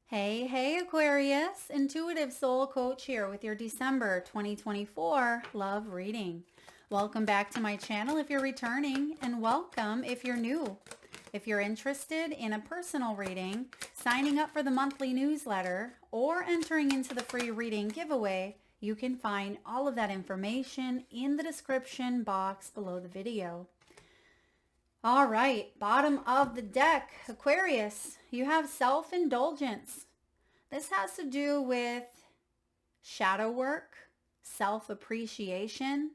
Hey, Aquarius, Intuitive Soul Coach here with your December 2024 love reading. Welcome back to my channel if you're returning, and welcome if you're new. If you're interested in a personal reading, signing up for the monthly newsletter, or entering into the free reading giveaway, you can find all of that information in the description box below the video. All right, bottom of the deck, Aquarius, you have self-indulgence. This has to do with shadow work, self-appreciation,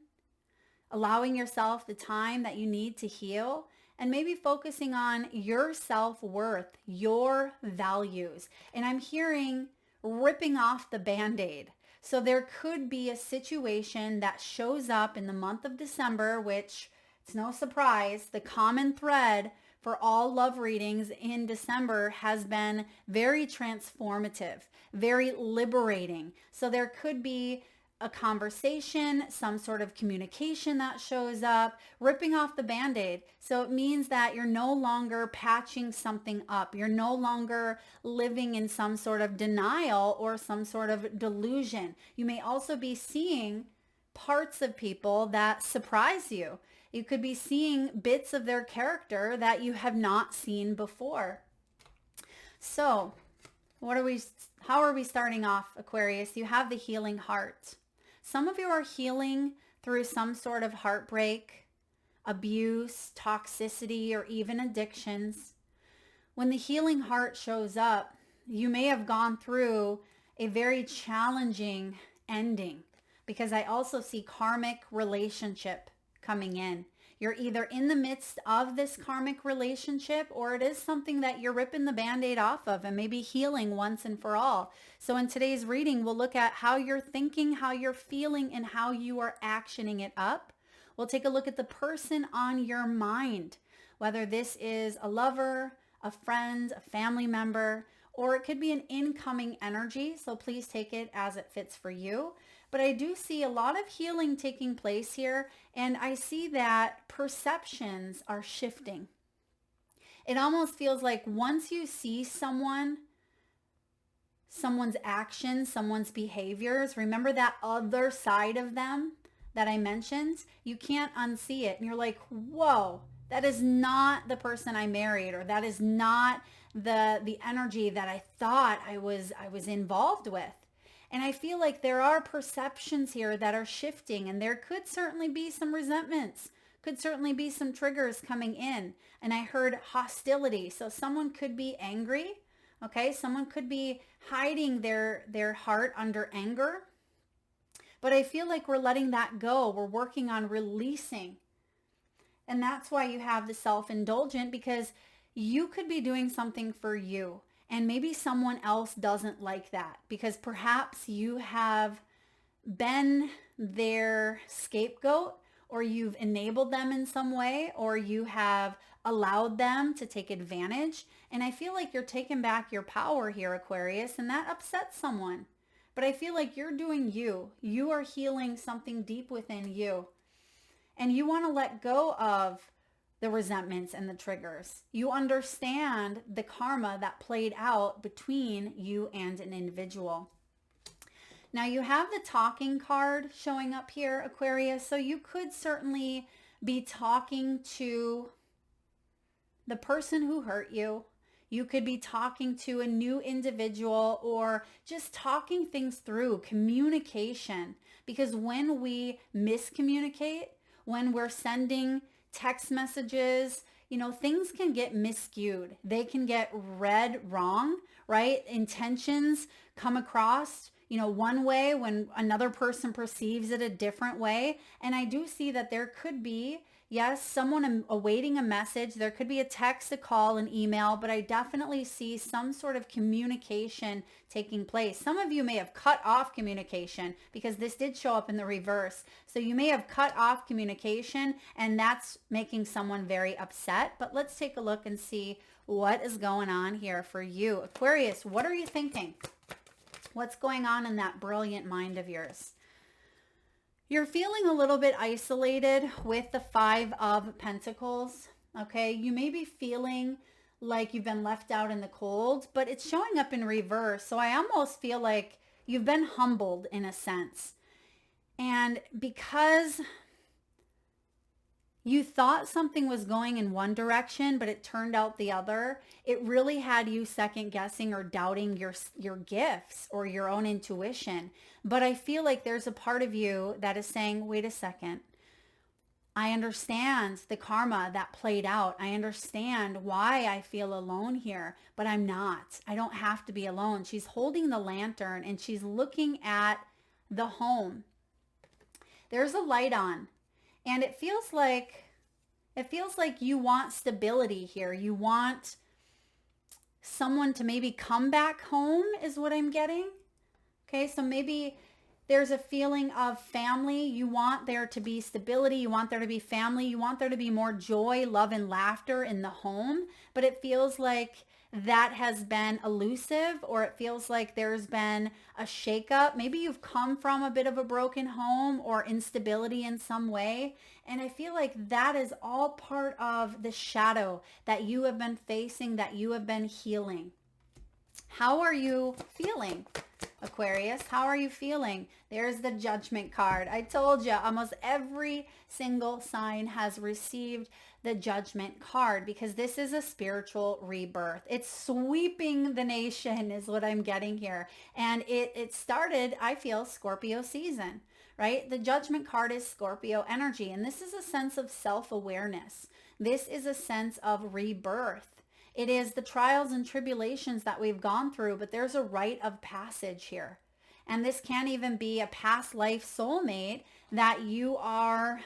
allowing yourself the time that you need to heal, and maybe focusing on your self-worth, your values. And I'm hearing ripping off the Band-Aid. So there could be a situation that shows up in the month of December, which it's no surprise, the common thread for all love readings in December has been very transformative, very liberating. So there could be a conversation, some sort of communication that shows up, ripping off the Band-Aid. So it means that you're no longer patching something up. You're no longer living in some sort of denial or some sort of delusion. You may also be seeing parts of people that surprise you. You could be seeing bits of their character that you have not seen before. So, how are we starting off, Aquarius? You have the healing heart. Some of you are healing through some sort of heartbreak, abuse, toxicity, or even addictions. When the healing heart shows up, you may have gone through a very challenging ending, because I also see karmic relationship coming in. You're either in the midst of this karmic relationship, or it is something that you're ripping the Band-Aid off of and maybe healing once and for all. So in today's reading, we'll look at how you're thinking, how you're feeling, and how you are actioning it up. We'll take a look at the person on your mind, whether this is a lover, a friend, a family member, or it could be an incoming energy. So please take it as it fits for you. But I do see a lot of healing taking place here, and I see that perceptions are shifting. It almost feels like once you see someone's actions, someone's behaviors, remember that other side of them that I mentioned? You can't unsee it. And you're like, whoa, that is not the person I married, or that is not the energy that I thought I was involved with. And I feel like there are perceptions here that are shifting, and there could certainly be some resentments, could certainly be some triggers coming in. And I heard hostility. So someone could be angry. Okay. Someone could be hiding their heart under anger. But I feel like we're letting that go. We're working on releasing. And that's why you have the self-indulgent, because you could be doing something for you. And maybe someone else doesn't like that, because perhaps you have been their scapegoat, or you've enabled them in some way, or you have allowed them to take advantage. And I feel like you're taking back your power here, Aquarius, and that upsets someone. But I feel like you're doing you. You are healing something deep within you. And you want to let go of the resentments and the triggers. You understand the karma that played out between you and an individual. Now you have the talking card showing up here, Aquarius. So you could certainly be talking to the person who hurt you. You could be talking to a new individual, or just talking things through, communication. Because when we miscommunicate, when we're sending text messages, things can get miscued. They can get read wrong, right? Intentions come across, one way when another person perceives it a different way. And I do see that there could be, yes, someone awaiting a message. There could be a text, a call, an email, but I definitely see some sort of communication taking place. Some of you may have cut off communication, because this did show up in the reverse. So you may have cut off communication, and that's making someone very upset. But let's take a look and see what is going on here for you. Aquarius, what are you thinking? What's going on in that brilliant mind of yours? You're feeling a little bit isolated with the Five of Pentacles. Okay, you may be feeling like you've been left out in the cold, but it's showing up in reverse. So I almost feel like you've been humbled in a sense. And because you thought something was going in one direction, but it turned out the other, it really had you second guessing or doubting your gifts or your own intuition. But I feel like there's a part of you that is saying, wait a second. I understand the karma that played out. I understand why I feel alone here, but I'm not. I don't have to be alone. She's holding the lantern and she's looking at the home. There's a light on, and it feels like you want stability here. You want someone to maybe come back home is what I'm getting. Okay, so maybe there's a feeling of family. You want there to be stability. You want there to be family. You want there to be more joy, love, and laughter in the home. But it feels like that has been elusive, or it feels like there's been a shakeup. Maybe you've come from a bit of a broken home or instability in some way. And I feel like that is all part of the shadow that you have been facing, that you have been healing. How are you feeling, Aquarius? How are you feeling? There's the Judgment card. I told you, almost every single sign has received the Judgment card because this is a spiritual rebirth. It's sweeping the nation is what I'm getting here. And it started, I feel, Scorpio season, right? The Judgment card is Scorpio energy. And this is a sense of self-awareness. This is a sense of rebirth. It is the trials and tribulations that we've gone through, but there's a rite of passage here. And this can even be a past life soulmate that you are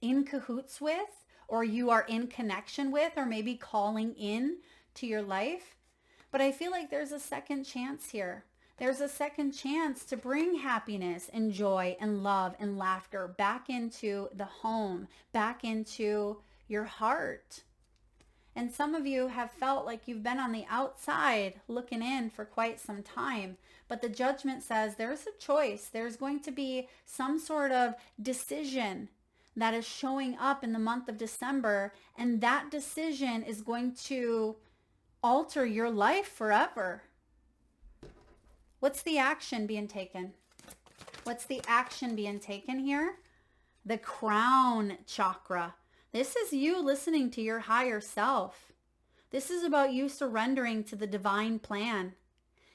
in cahoots with, or you are in connection with, or maybe calling in to your life. But I feel like there's a second chance here. There's a second chance to bring happiness and joy and love and laughter back into the home, back into your heart. And some of you have felt like you've been on the outside looking in for quite some time. But the Judgment says there's a choice. There's going to be some sort of decision that is showing up in the month of December. And that decision is going to alter your life forever. What's the action being taken? What's the action being taken here? The crown chakra. This is you listening to your higher self. This is about you surrendering to the divine plan.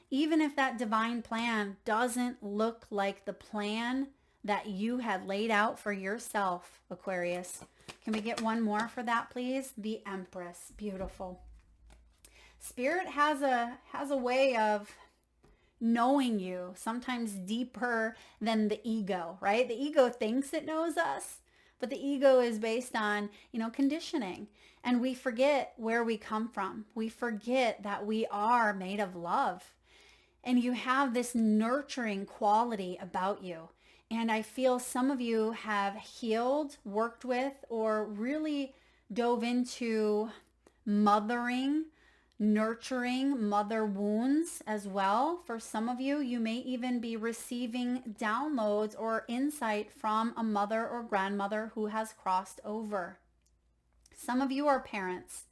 Even if that divine plan doesn't look like the plan that you had laid out for yourself, Aquarius. Can we get one more for that, please? The Empress. Beautiful. Spirit has a way of knowing you, sometimes deeper than the ego, right? The ego thinks it knows us. But the ego is based on, conditioning. And we forget where we come from. We forget that we are made of love. And you have this nurturing quality about you. And I feel some of you have healed, worked with, or really dove into mothering, nurturing mother wounds as well. For some of you, you may even be receiving downloads or insight from a mother or grandmother who has crossed over. Some of you are parents,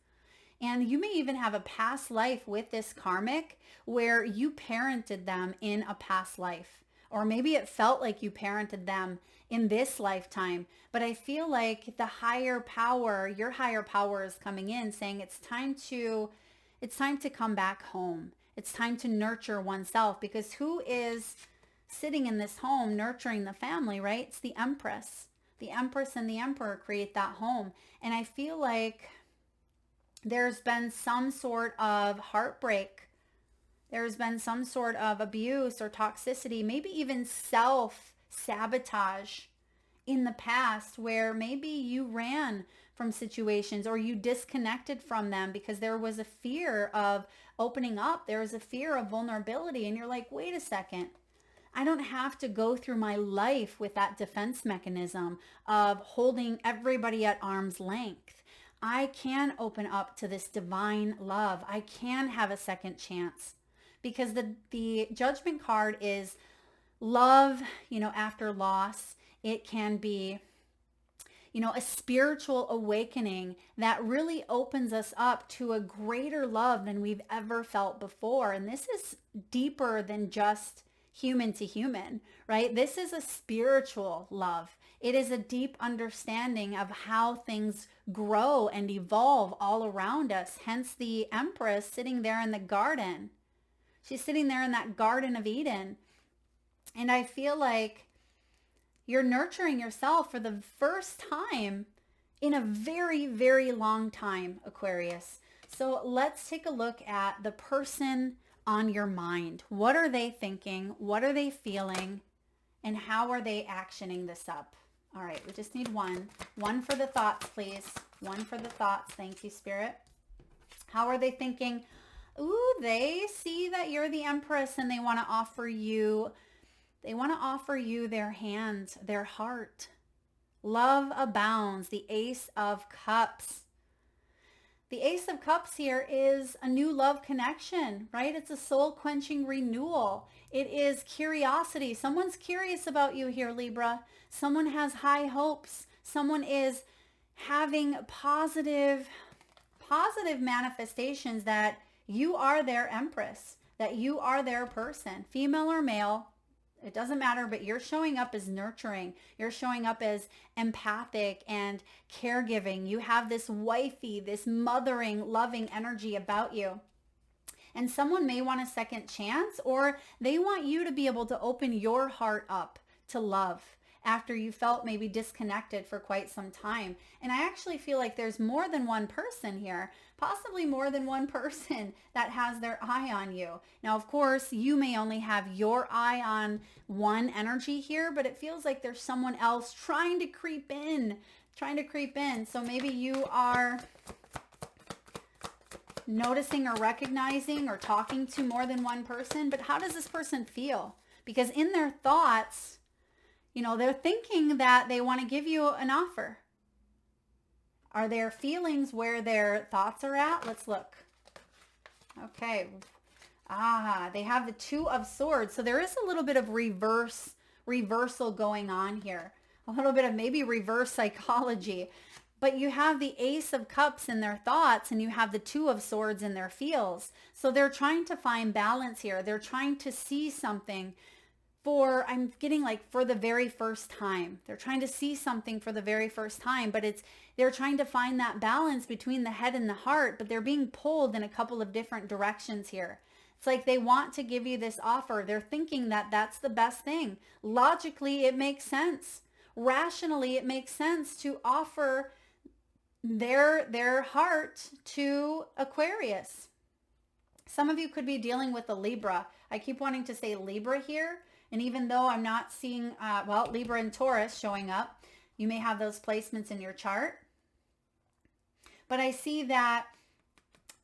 and you may even have a past life with this karmic where you parented them in a past life. Or maybe it felt like you parented them in this lifetime. But I feel like the higher power, your higher power is coming in saying it's time to come back home. It's time to nurture oneself, because who is sitting in this home nurturing the family, right? It's the Empress. The Empress and the Emperor create that home. And I feel like there's been some sort of heartbreak. There's been some sort of abuse or toxicity, maybe even self-sabotage in the past, where maybe you ran from situations or you disconnected from them because there was a fear of opening up. There was a fear of vulnerability. And you're like, wait a second. I don't have to go through my life with that defense mechanism of holding everybody at arm's length. I can open up to this divine love. I can have a second chance, because the Judgment card is love, after loss. It can be, you know, a spiritual awakening that really opens us up to a greater love than we've ever felt before. And this is deeper than just human to human, right? This is a spiritual love. It is a deep understanding of how things grow and evolve all around us. Hence the Empress sitting there in the garden. She's sitting there in that Garden of Eden. And I feel like you're nurturing yourself for the first time in a very, very long time, Aquarius. So let's take a look at the person on your mind. What are they thinking? What are they feeling? And how are they actioning this up? All right, we just need one. One for the thoughts, please. One for the thoughts. Thank you, Spirit. How are they thinking? Ooh, they see that you're the Empress and they want to offer you their hand, their heart. Love abounds. The Ace of Cups. The Ace of Cups here is a new love connection, right? It's a soul-quenching renewal. It is curiosity. Someone's curious about you here, Libra. Someone has high hopes. Someone is having positive manifestations that you are their Empress, that you are their person, female or male. It doesn't matter, but you're showing up as nurturing. You're showing up as empathic and caregiving. You have this wifey, this mothering, loving energy about you. And someone may want a second chance, or they want you to be able to open your heart up to love after you felt maybe disconnected for quite some time. And I actually feel like there's more than one person here, possibly more than one person that has their eye on you. Now, of course, you may only have your eye on one energy here, but it feels like there's someone else trying to creep in. So maybe you are noticing or recognizing or talking to more than one person, but how does this person feel? Because in their thoughts, you know, they're thinking that they want to give you an offer. Are their feelings where their thoughts are at? Let's look. Okay. They have the Two of Swords. So there is a little bit of reversal going on here. A little bit of maybe reverse psychology. But you have the Ace of Cups in their thoughts and you have the Two of Swords in their feels. So they're trying to find balance here. They're trying to see something for the very first time. They're trying to see something for the very first time, but they're trying to find that balance between the head and the heart, but they're being pulled in a couple of different directions here. It's like they want to give you this offer. They're thinking that that's the best thing. Logically, it makes sense. Rationally, it makes sense to offer their heart to Aquarius. Some of you could be dealing with a Libra. I keep wanting to say Libra here. And even though I'm not seeing, Libra and Taurus showing up, you may have those placements in your chart. But I see that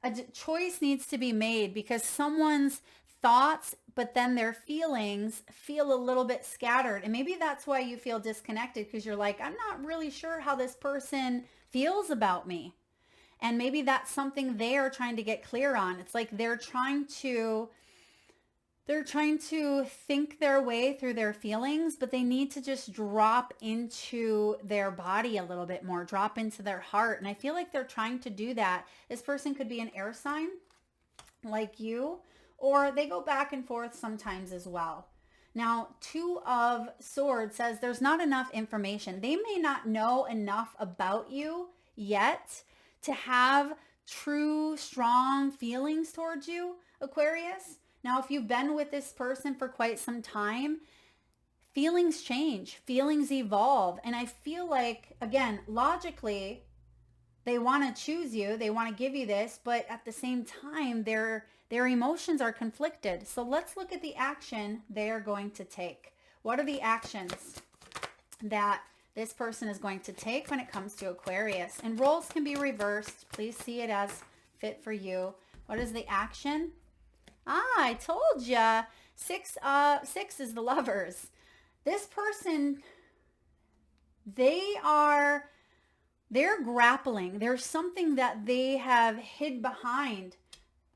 a choice needs to be made because someone's thoughts, but then their feelings feel a little bit scattered. And maybe that's why you feel disconnected because you're like, I'm not really sure how this person feels about me. And maybe that's something they are trying to get clear on. It's like they're trying to think their way through their feelings, but they need to just drop into their body a little bit more, drop into their heart. And I feel like they're trying to do that. This person could be an air sign like you, or they go back and forth sometimes as well. Now, Two of Swords says there's not enough information. They may not know enough about you yet to have true, strong feelings towards you, Aquarius. Now, if you've been with this person for quite some time, feelings change, feelings evolve. And I feel like, again, logically, they want to choose you. They want to give you this, but at the same time, their emotions are conflicted. So let's look at the action they are going to take. What are the actions that this person is going to take when it comes to Aquarius? And roles can be reversed. Please see it as fit for you. What is the action? I told ya. Six is the Lovers. This person, they're grappling. There's something that they have hid behind.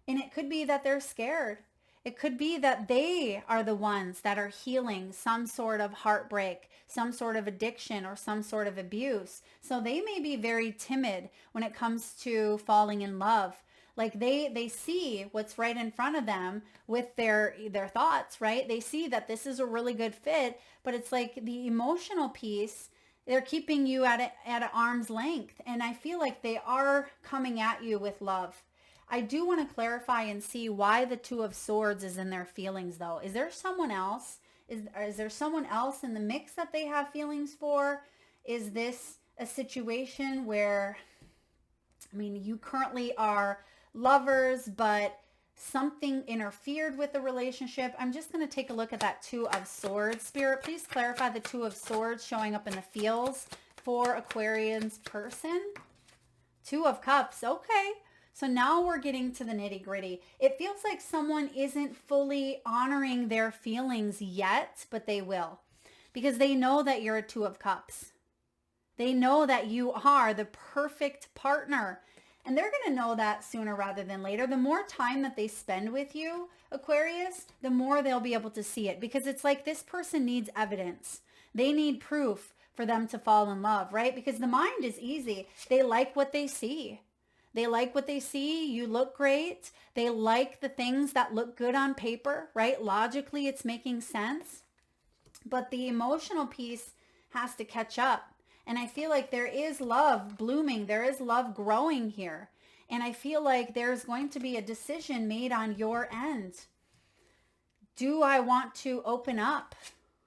And it could be that they're scared. It could be that they are the ones that are healing some sort of heartbreak, some sort of addiction, or some sort of abuse. So they may be very timid when it comes to falling in love. Like they see what's right in front of them with their thoughts, right? They see that this is a really good fit, but it's like the emotional piece, they're keeping you at an arm's length. And I feel like they are coming at you with love. I do want to clarify and see why the Two of Swords is in their feelings, though. Is there someone else? Is there someone else in the mix that they have feelings for? Is this a situation where, I mean, you currently are lovers, but something interfered with the relationship? I'm just going to take a look at that Two of Swords. Spirit, please clarify the Two of Swords showing up in the feels for Aquarian's person. Two of Cups. Okay. So now we're getting to the nitty gritty. It feels like someone isn't fully honoring their feelings yet, but they will, because they know that you're a Two of Cups. They know that you are the perfect partner, and they're going to know that sooner rather than later. The more time that they spend with you, Aquarius, the more they'll be able to see it, because it's like this person needs evidence. They need proof for them to fall in love, right? Because the mind is easy. They like what they see. They like what they see. You look great. They like the things that look good on paper, right? Logically, it's making sense. But the emotional piece has to catch up. And I feel like there is love blooming. There is love growing here. And I feel like there's going to be a decision made on your end. Do I want to open up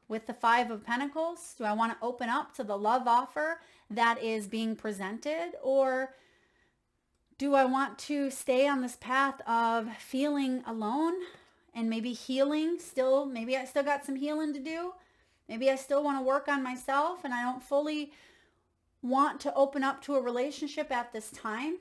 with the Five of Pentacles? Do I want to open up to the love offer that is being presented? Or do I want to stay on this path of feeling alone and maybe healing still? Maybe I still got some healing to do. Maybe I still want to work on myself and I don't fully want to open up to a relationship at this time.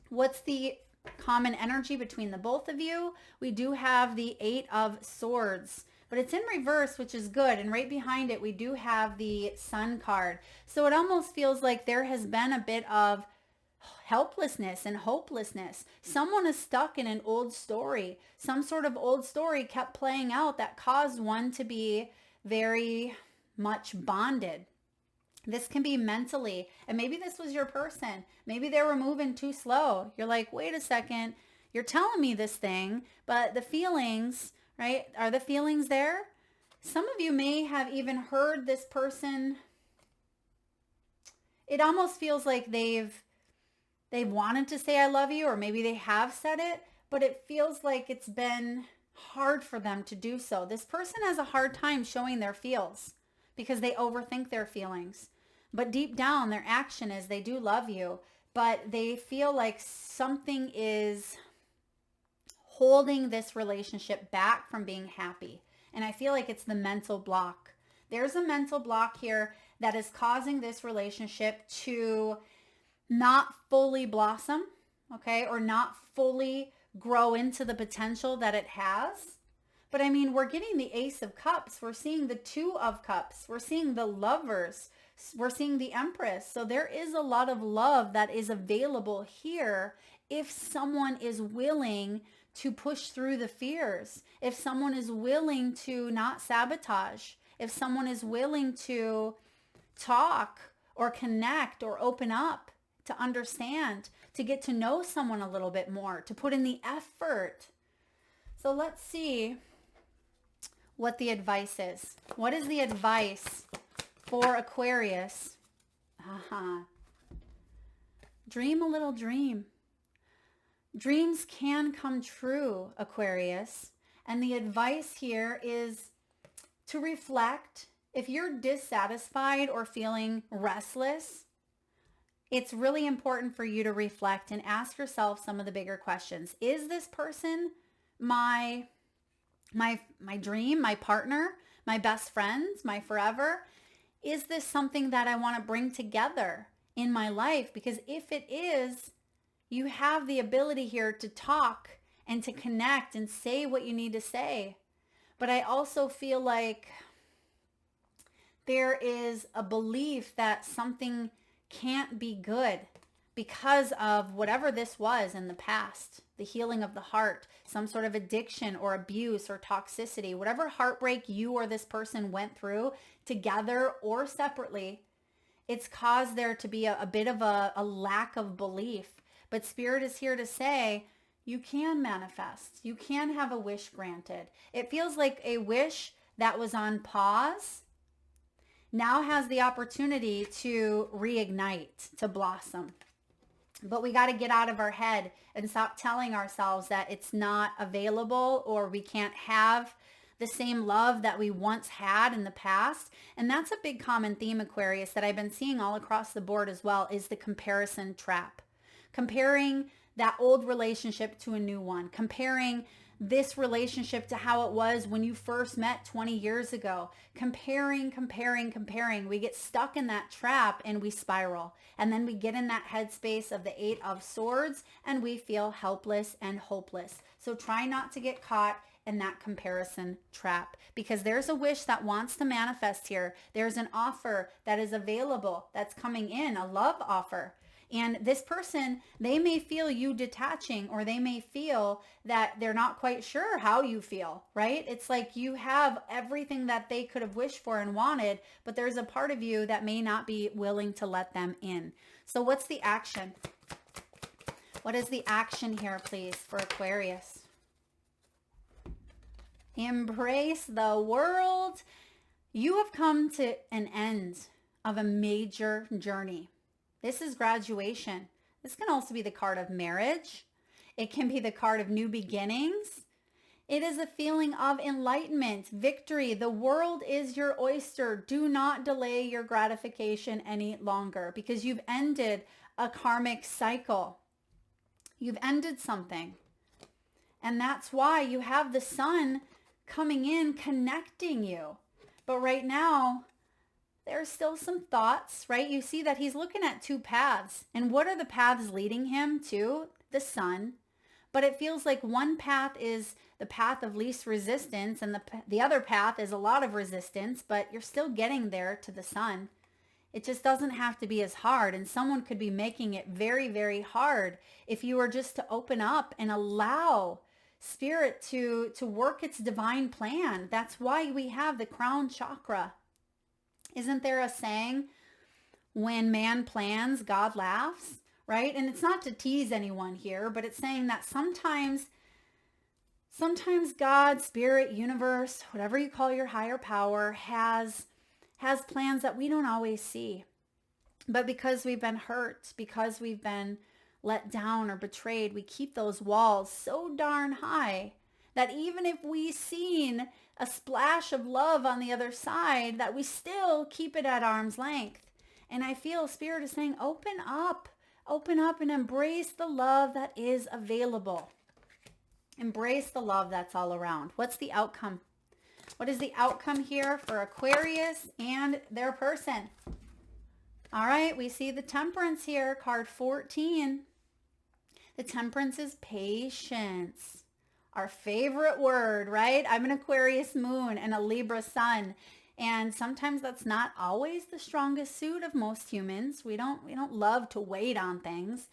What's the common energy between the both of you? We do have the Eight of Swords, but it's in reverse, which is good. And right behind it, we do have the Sun card. So it almost feels like there has been a bit of helplessness and hopelessness. Someone is stuck in an old story. Some sort of old story kept playing out that caused one to be very much bonded. This can be mentally, and maybe this was your person. Maybe they were moving too slow. You're like, wait a second, you're telling me this thing, but the feelings, right? Are the feelings there? Some of you may have even heard this person. It almost feels like they've wanted to say I love you, or maybe they have said it, but it feels like it's been hard for them to do so. This person has a hard time showing their feels because they overthink their feelings. But deep down, their action is they do love you, but they feel like something is holding this relationship back from being happy. And I feel like it's the mental block. There's a mental block here that is causing this relationship to not fully blossom, okay, or not fully grow into the potential that it has. But I mean, we're getting the Ace of Cups. We're seeing the Two of Cups. We're seeing the Lovers. We're seeing the Empress. So there is a lot of love that is available here if someone is willing to push through the fears, if someone is willing to not sabotage, if someone is willing to talk or connect or open up, to understand, to get to know someone a little bit more, to put in the effort. So let's see what the advice is. What is the advice for Aquarius? Dream a little dream. Dreams can come true, Aquarius. And the advice here is to reflect. If you're dissatisfied or feeling restless, it's really important for you to reflect and ask yourself some of the bigger questions. Is this person my dream, my partner, my best friends, my forever? Is this something that I want to bring together in my life? Because if it is, you have the ability here to talk and to connect and say what you need to say. But I also feel like there is a belief that something can't be good because of whatever this was in the past, the healing of the heart, some sort of addiction or abuse or toxicity, whatever heartbreak you or this person went through together or separately, it's caused there to be a bit of a lack of belief. But Spirit is here to say, you can manifest. You can have a wish granted. It feels like a wish that was on pause now has the opportunity to reignite, to blossom. But we got to get out of our head and stop telling ourselves that it's not available or we can't have the same love that we once had in the past. And that's a big common theme, Aquarius, that I've been seeing all across the board as well, is the comparison trap. Comparing that old relationship to a new one. Comparing this relationship to how it was when you first met 20 years ago. Comparing. We get stuck in that trap and we spiral. And then we get in that headspace of the 8 of Swords and we feel helpless and hopeless. So try not to get caught in that comparison trap, because there's a wish that wants to manifest here. There's an offer that is available that's coming in, a love offer. And this person, they may feel you detaching, or they may feel that they're not quite sure how you feel, right? It's like you have everything that they could have wished for and wanted, but there's a part of you that may not be willing to let them in. So what's the action? What is the action here, please, for Aquarius? Embrace the world. You have come to an end of a major journey. This is graduation. This can also be the card of marriage. It can be the card of new beginnings. It is a feeling of enlightenment, victory. The world is your oyster. Do not delay your gratification any longer, because you've ended a karmic cycle. You've ended something. And that's why you have the sun coming in, connecting you. But right now, there's still some thoughts, right? You see that he's looking at 2 paths. And what are the paths leading him to? The sun. But it feels like one path is the path of least resistance, and the other path is a lot of resistance, but you're still getting there to the sun. It just doesn't have to be as hard. And someone could be making it very, very hard if you were just to open up and allow Spirit to work its divine plan. That's why we have the crown chakra. Isn't there a saying, when man plans, God laughs, right? And it's not to tease anyone here, but it's saying that sometimes God, Spirit, universe, whatever you call your higher power, has plans that we don't always see. But because we've been hurt, because we've been let down or betrayed, we keep those walls so darn high that even if we've seen a splash of love on the other side, that we still keep it at arm's length. And I feel Spirit is saying, open up and embrace the love that is available. Embrace the love that's all around. What's the outcome? What is the outcome here for Aquarius and their person? All right, we see the Temperance here, card 14. The Temperance is patience. Our favorite word, right? I'm an Aquarius moon and a Libra sun. And sometimes that's not always the strongest suit of most humans. We don't love to wait on things.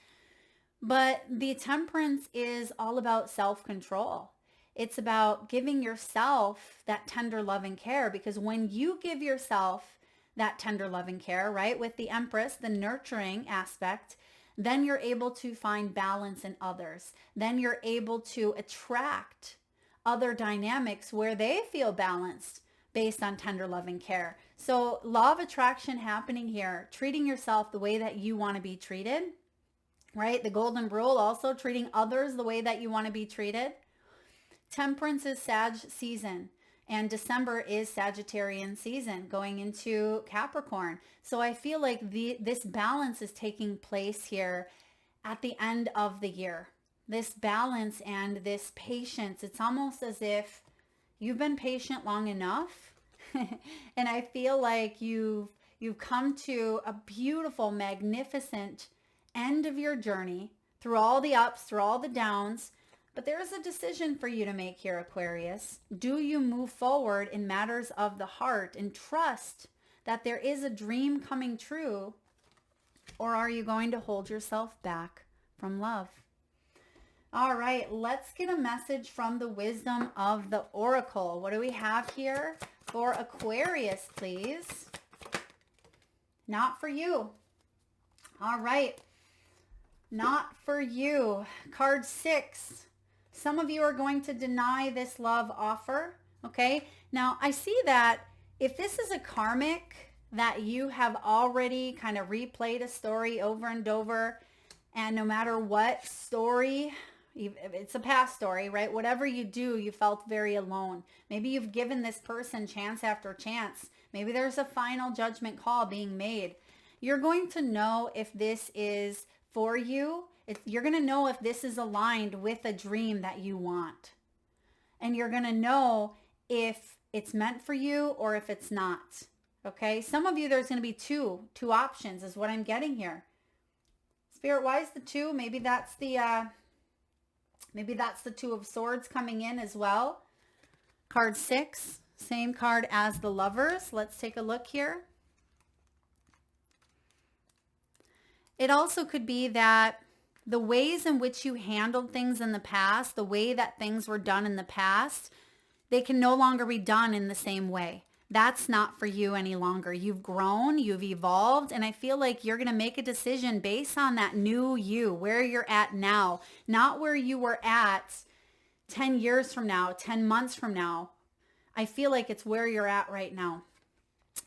But the Temperance is all about self-control. It's about giving yourself that tender love and care, because when you give yourself that tender love and care, right, with the Empress, the nurturing aspect, then you're able to find balance in others. Then you're able to attract other dynamics where they feel balanced based on tender love and care. So law of attraction happening here, treating yourself the way that you want to be treated, right? The golden rule, also treating others the way that you want to be treated. Temperance is Sag season. And December is Sagittarian season going into Capricorn. So I feel like this balance is taking place here at the end of the year. This balance and this patience. It's almost as if you've been patient long enough. And I feel like you've come to a beautiful, magnificent end of your journey, through all the ups, through all the downs. But there is a decision for you to make here, Aquarius. Do you move forward in matters of the heart and trust that there is a dream coming true Or are you going to hold yourself back from love? All right, let's get a message from the wisdom of the oracle. What do we have here for Aquarius, please? Not for you. All right. Not for you. Card 6. Some of you are going to deny this love offer. Okay. Now, I see that if this is a karmic that you have already kind of replayed a story over and over, and no matter what story, it's a past story, right? Whatever you do, you felt very alone. Maybe you've given this person chance after chance. Maybe there's a final judgment call being made. You're going to know if this is for you. You're going to know if this is aligned with a dream that you want. And you're going to know if it's meant for you or if it's not. Okay? Some of you, there's going to be two options is what I'm getting here. Spirit, why is the 2? Maybe that's the Two of Swords coming in as well. Card 6, same card as the Lovers. Let's take a look here. It also could be that the ways in which you handled things in the past, the way that things were done in the past, they can no longer be done in the same way. That's not for you any longer. You've grown, you've evolved, and I feel like you're going to make a decision based on that new you, where you're at now, not where you were at 10 years from now, 10 months from now. I feel like it's where you're at right now.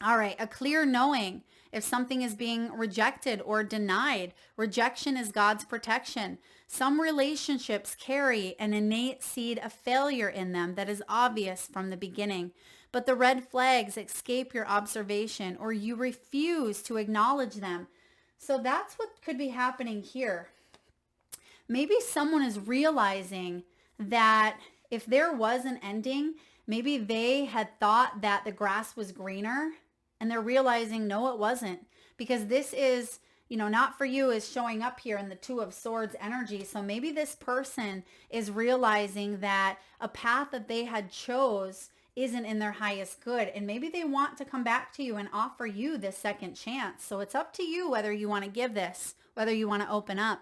All right, a clear knowing if something is being rejected or denied. Rejection is God's protection. Some relationships carry an innate seed of failure in them that is obvious from the beginning. But the red flags escape your observation or you refuse to acknowledge them. So that's what could be happening here. Maybe someone is realizing that if there was an ending, maybe they had thought that the grass was greener and they're realizing, no, it wasn't. Because this is, not for you is showing up here in the Two of Swords energy. So maybe this person is realizing that a path that they had chose isn't in their highest good. And maybe they want to come back to you and offer you this second chance. So it's up to you whether you want to give this, whether you want to open up.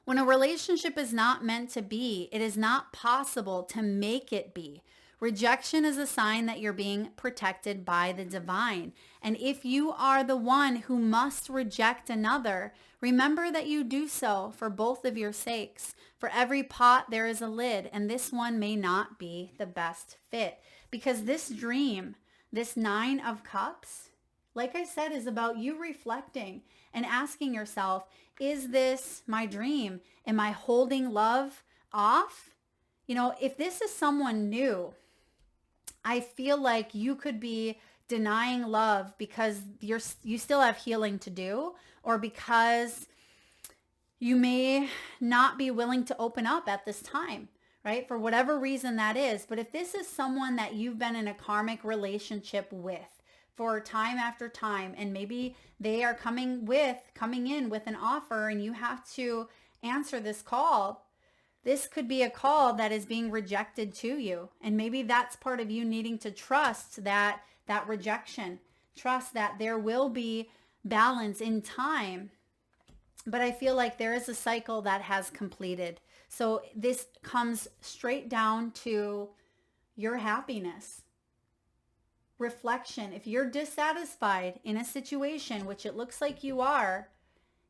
When a relationship is not meant to be, it is not possible to make it be. Rejection is a sign that you're being protected by the divine. And if you are the one who must reject another, remember that you do so for both of your sakes. For every pot there is a lid, and this one may not be the best fit. Because this dream, this 9 of Cups, like I said, is about you reflecting and asking yourself, is this my dream? Am I holding love off? If this is someone new, I feel like you could be denying love because you still have healing to do, or because you may not be willing to open up at this time, right? For whatever reason that is. But if this is someone that you've been in a karmic relationship with for time after time, and maybe they are coming in with an offer and you have to answer this call, this could be a call that is being rejected to you. And maybe that's part of you needing to trust that rejection. Trust that there will be balance in time. But I feel like there is a cycle that has completed. So this comes straight down to your happiness. Reflection. If you're dissatisfied in a situation, which it looks like you are,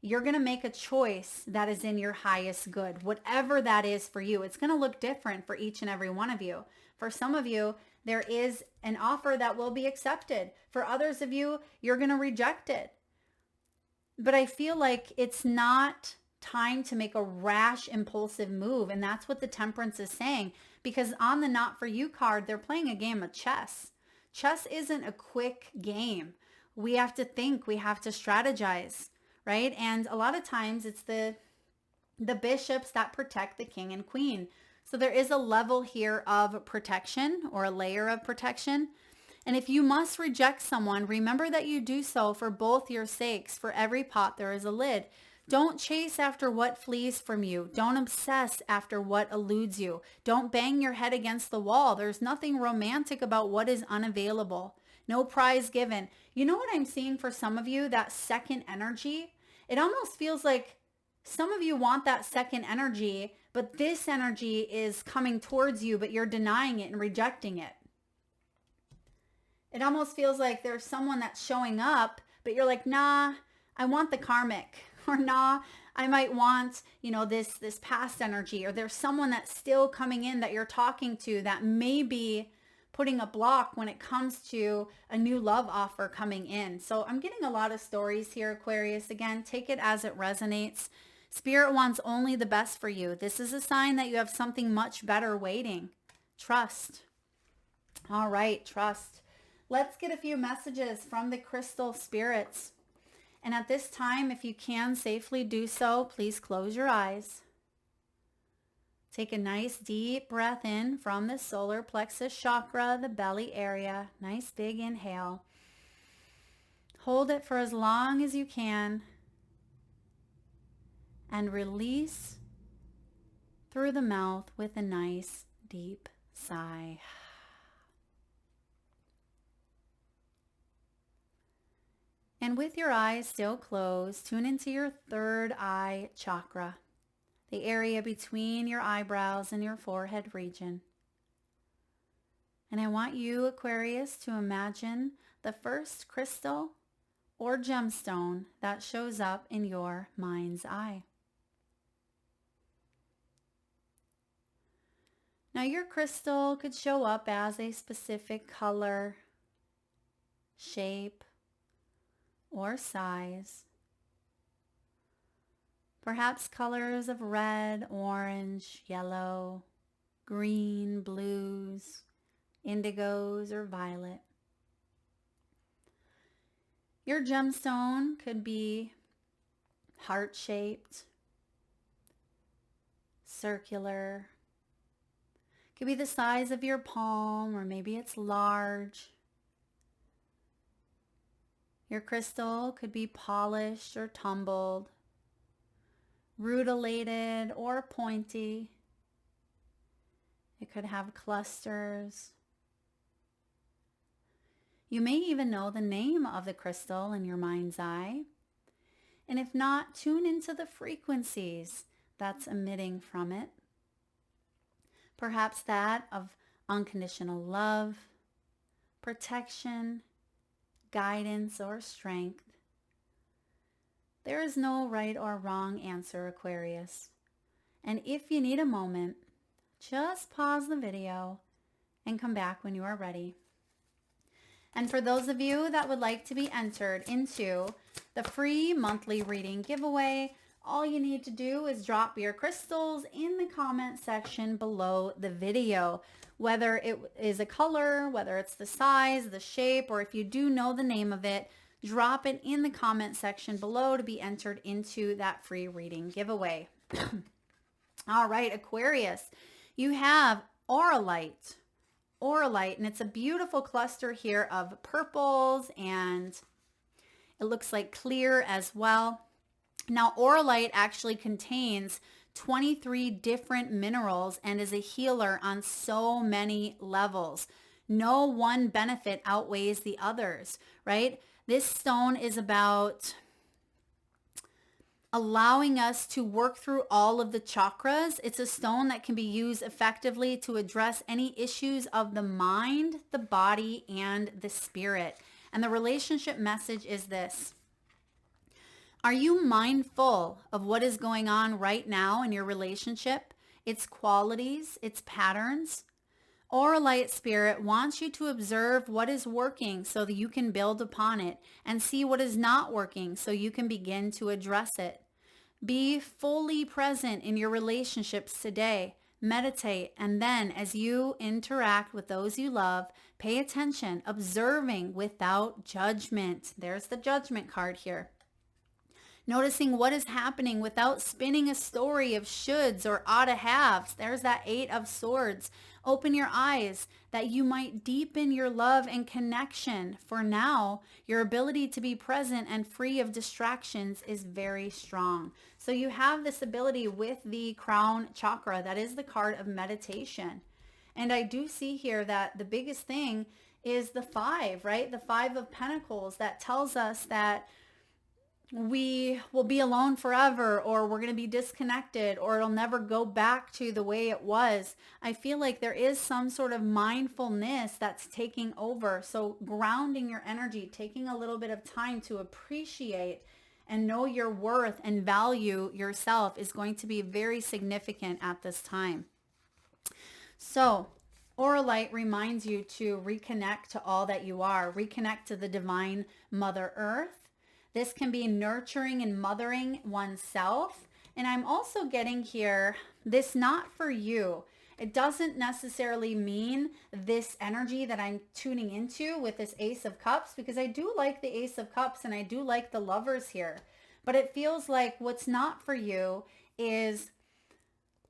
you're going to make a choice that is in your highest good, whatever that is for you. It's going to look different for each and every one of you. For some of you, there is an offer that will be accepted. For others of you, you're going to reject it. But I feel like it's not time to make a rash, impulsive move. And that's what the Temperance is saying. Because on the Not For You card, they're playing a game of chess. Chess isn't a quick game. We have to think. We have to strategize. Right? And a lot of times it's the bishops that protect the king and queen. So there is a level here of protection, or a layer of protection. And if you must reject someone, remember that you do so for both your sakes. For every pot there is a lid. Don't chase after what flees from you. Don't obsess after what eludes you. Don't bang your head against the wall. There's nothing romantic about what is unavailable. No prize given. You know what I'm seeing for some of you, that second energy? It almost feels like some of you want that second energy, but this energy is coming towards you, but you're denying it and rejecting it. It almost feels like there's someone that's showing up, but you're like, nah, I want the karmic, or nah, I might want, this past energy, or there's someone that's still coming in that you're talking to that may be putting a block when it comes to a new love offer coming in. So I'm getting a lot of stories here, Aquarius. Again, take it as it resonates. Spirit wants only the best for you. This is a sign that you have something much better waiting. Trust. All right, trust. Let's get a few messages from the crystal spirits. And at this time, if you can safely do so, please close your eyes. Take a nice deep breath in from the solar plexus chakra, the belly area. Nice big inhale. Hold it for as long as you can. And release through the mouth with a nice deep sigh. And with your eyes still closed, tune into your third eye chakra, the area between your eyebrows and your forehead region. And I want you, Aquarius, to imagine the first crystal or gemstone that shows up in your mind's eye. Now, your crystal could show up as a specific color, shape, or size. Perhaps colors of red, orange, yellow, green, blues, indigos, or violet. Your gemstone could be heart-shaped, circular. Could be the size of your palm, or maybe it's large. Your crystal could be polished or tumbled, rutilated or pointy. It could have clusters. You may even know the name of the crystal in your mind's eye. And if not, tune into the frequencies that's emitting from it. Perhaps that of unconditional love, protection, guidance, or strength. There is no right or wrong answer, Aquarius. And if you need a moment, just pause the video and come back when you are ready. And for those of you that would like to be entered into the free monthly reading giveaway, all you need to do is drop your crystals in the comment section below the video. Whether it is a color, whether it's the size, the shape, or if you do know the name of it, drop it in the comment section below to be entered into that free reading giveaway. All right, Aquarius, you have Auralite. Auralite, and it's a beautiful cluster here of purples, and it looks like clear as well. Now, Auralite actually contains 23 different minerals and is a healer on so many levels. No one benefit outweighs the others, right? This stone is about allowing us to work through all of the chakras. It's a stone that can be used effectively to address any issues of the mind, the body, and the spirit. And the relationship message is this. Are you mindful of what is going on right now in your relationship, its qualities, its patterns? Auralite Spirit wants you to observe what is working so that you can build upon it, and see what is not working so you can begin to address it. Be fully present in your relationships today. Meditate, and then as you interact with those you love, pay attention, observing without judgment. There's the judgment card here. Noticing what is happening without spinning a story of shoulds or oughta haves. There's that 8 of Swords. Open your eyes that you might deepen your love and connection. For now, your ability to be present and free of distractions is very strong. So you have this ability with the crown chakra. That is the card of meditation. And I do see here that the biggest thing is the 5, right? The 5 of Pentacles that tells us that we will be alone forever, or we're going to be disconnected, or it'll never go back to the way it was. I feel like there is some sort of mindfulness that's taking over. So grounding your energy, taking a little bit of time to appreciate and know your worth and value yourself is going to be very significant at this time. So Aura Light reminds you to reconnect to all that you are, reconnect to the divine Mother Earth. This can be nurturing and mothering oneself. And I'm also getting here, this not for you. It doesn't necessarily mean this energy that I'm tuning into with this Ace of Cups, because I do like the Ace of Cups and I do like the Lovers here. But it feels like what's not for you is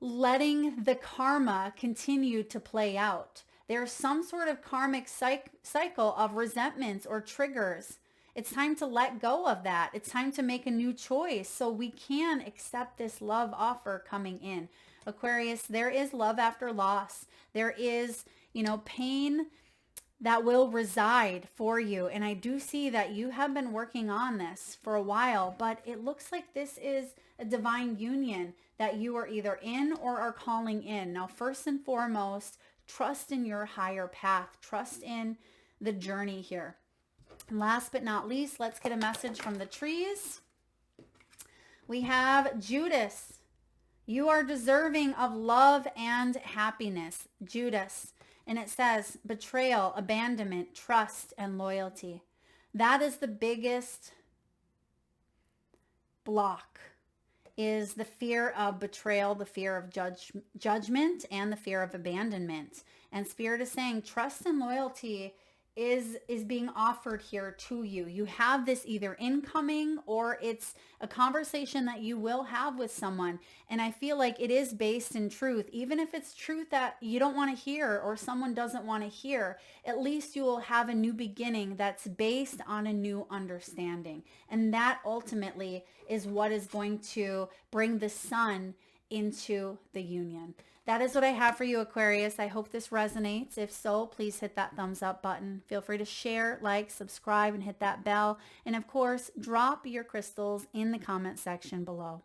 letting the karma continue to play out. There's some sort of karmic cycle of resentments or triggers. It's time to let go of that. It's time to make a new choice so we can accept this love offer coming in. Aquarius, there is love after loss. There is, pain that will reside for you. And I do see that you have been working on this for a while, but it looks like this is a divine union that you are either in or are calling in. Now, first and foremost, trust in your higher path. Trust in the journey here. And last but not least, let's get a message from the trees. We have Judas. You are deserving of love and happiness, Judas. And it says betrayal, abandonment, trust, and loyalty. That is the biggest block, is the fear of betrayal, the fear of judgment, and the fear of abandonment. And Spirit is saying trust and loyalty is being offered here to you. You have this either incoming or it's a conversation that you will have with someone. And I feel like it is based in truth. Even if it's truth that you don't want to hear or someone doesn't want to hear, at least you will have a new beginning that's based on a new understanding. And that ultimately is what is going to bring the sun into the union. That is what I have for you, Aquarius. I hope this resonates. If so, please hit that thumbs up button. Feel free to share, like, subscribe, and hit that bell. And of course, drop your crystals in the comment section below.